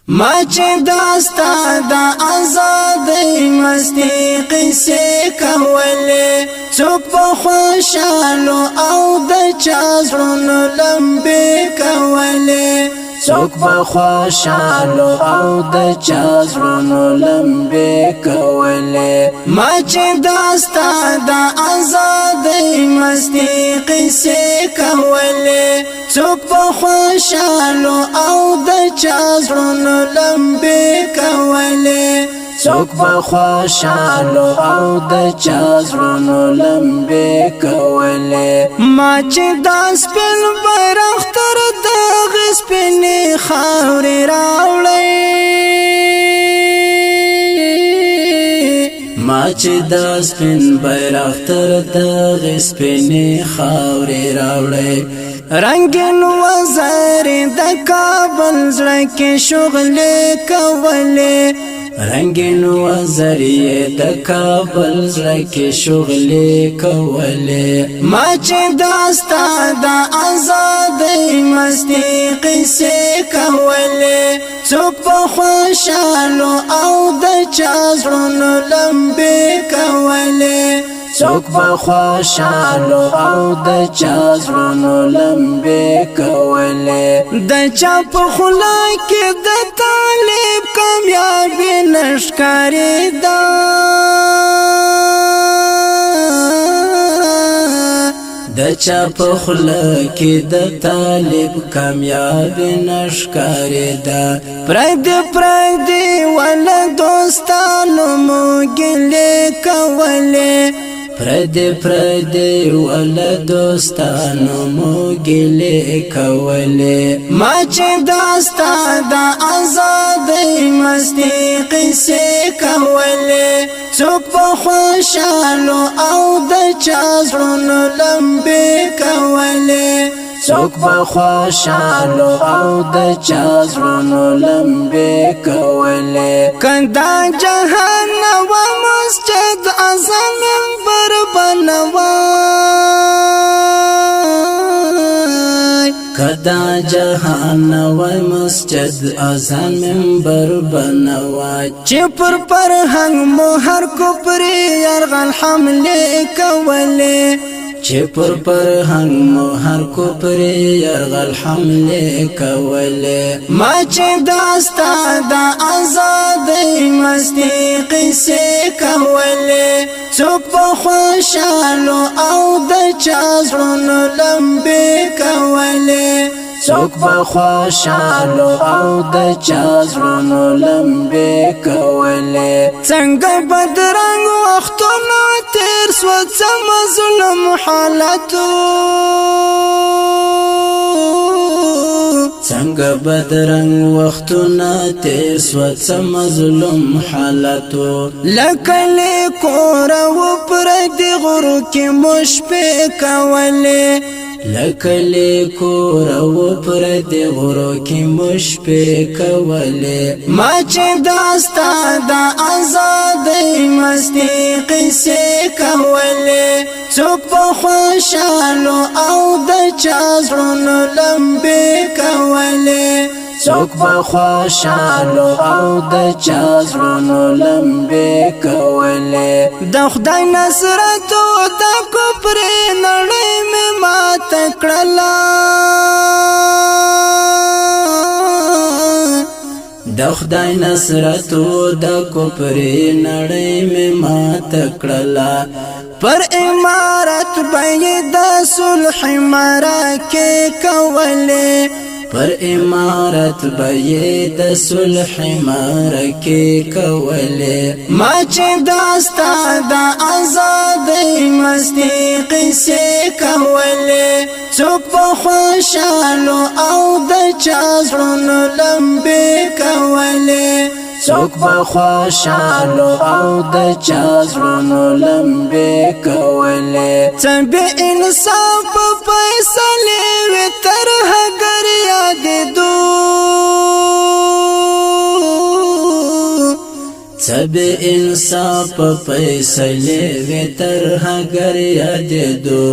ما چې داستا د آزادۍ مستی قصې کولې څوک په خوشالو او د چا زړونو لمبې کولې څوک په خوشالو او د چا زړونو لمبې کولې ما چې داستا د آزادۍ مستی قصې کولې څوک په خوشالو او د چا زړونو لمبې کولې څوک په خوشالو او د چا زړونو لمبې کولې ما چې دا سپین بیرغ تر دغه سپینې خاورې راوړې ما چې دا سپین بیرغ تر دغه سپینې خاورې راوړې رنگین وزر د کابل زړه کې شغلې کولې رنگین وزر د کابل زړه کې شغلې کولې ما چې داستا د آزادۍ مستی قصې کولې څوک په خوشالو او د چا زړونو لمبې کولې څوک په خوشالو او د چا زړونو لمبې کولې د چا په خوله کې د طالب کامیابي نښکارېده د چا په خوله کې د طالب کامیابي نښکارېده پردي ولا دوستانو مو ګیلې کولې پردي ولا دوستانو مو ګیلې کولې ما چې داستا د آزادۍ مستی قصې کولې څوک په خوشالو او د چا زړونو لمبې کولې څوک په خوشالو او د چا زړونو لمبې کولې کندا جهان و مسجد اعظم منبر بنوای کدا جهان و مسجد اعظم منبر بنوای چې پر فرهنګ مو هر کوپری يرغل حمله کولې چې پر فرهنګ مو هر کوپری يرغل حمله کولې ما چې داستا د آزادۍ مستی قصې کولې څوک په خوشالو او د چا زړونو لمبې کولې څوک په خوشالو او د چا زړونو لمبې کولې څنګه بدرنګ وختونه تیر سو څه مظلوم حالتو څنګه بدرنګ وختونه تیر سو څه مظلوم حالتو لکه کور و پردي غرو کې مشپې کولې لکه کور و پردي غرو کې مشپې کولې ما چې داستا د آزادۍ مستی قصې کولې څوک په خوشالو او د چا زړونو لمبې کولې څوک په خوشالو او د چا زړونو لمبې کولې د خدای نصرت او د کفر نړۍ مې مات کړله د خدای نصرت او د کفر نړۍ مې مات کړله پر امارت به د صلح مرکې کولې پر امارت به د صلح مرکې کولې ما چې داستا د آزادۍ مستی قصې کولې څوک په خوشالو او د چا زړونو لمبې کولې څوک په خوشالو او د چا زړونو لمبې کولې څنګه انصاف په فیصلې وي تر هغه یادېدو سب انصاف په فیصلې وي تر هغه یادېدو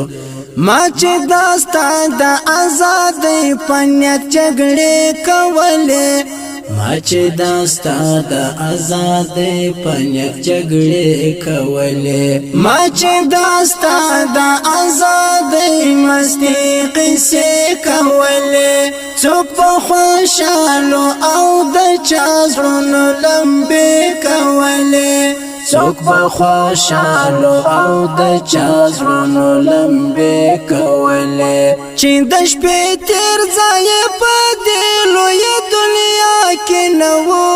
ما چې داستا د آزادۍ په نیت جګړې کولې ما چې داستا د آزادۍ پنیک جګړې کولې ما چې داستا د آزادۍ مستی قصې کولې څوک په خوشالو او د چا زړونو لمبې کولې څوک په خوشالو او د چا زړونو لمبې کولې چې د شپې تیر ځای په دې لویه دنیا کې نه وو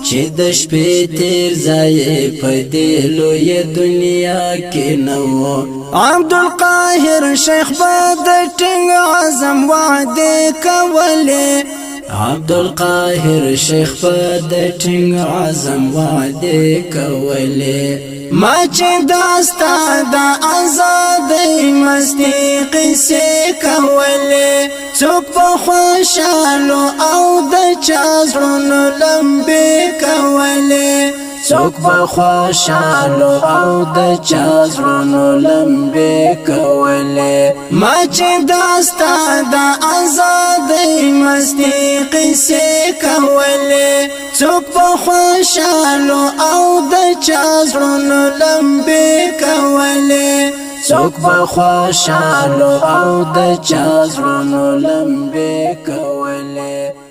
چې د شپې تیر ځای په دې لویه دنیا کې نه وو عبدالقاهر شیخ به د ټینګ عزم وعدې کولې عبدالقاهر شیخ په د ټینګ عزم وعدې کولې ما چې داستا د آزادۍ مستی قصې کولې څوک په خوشالو او د چا زړونو لمبې کولې څوک په خوشالو او د چا زړونو لمبې کولې ما چې داستا د آزادۍ مستی قصې کولې څوک په خوشالو او د چا زړونو لمبې کولې څوک په خوشالو او د چا زړونو لمبې کولې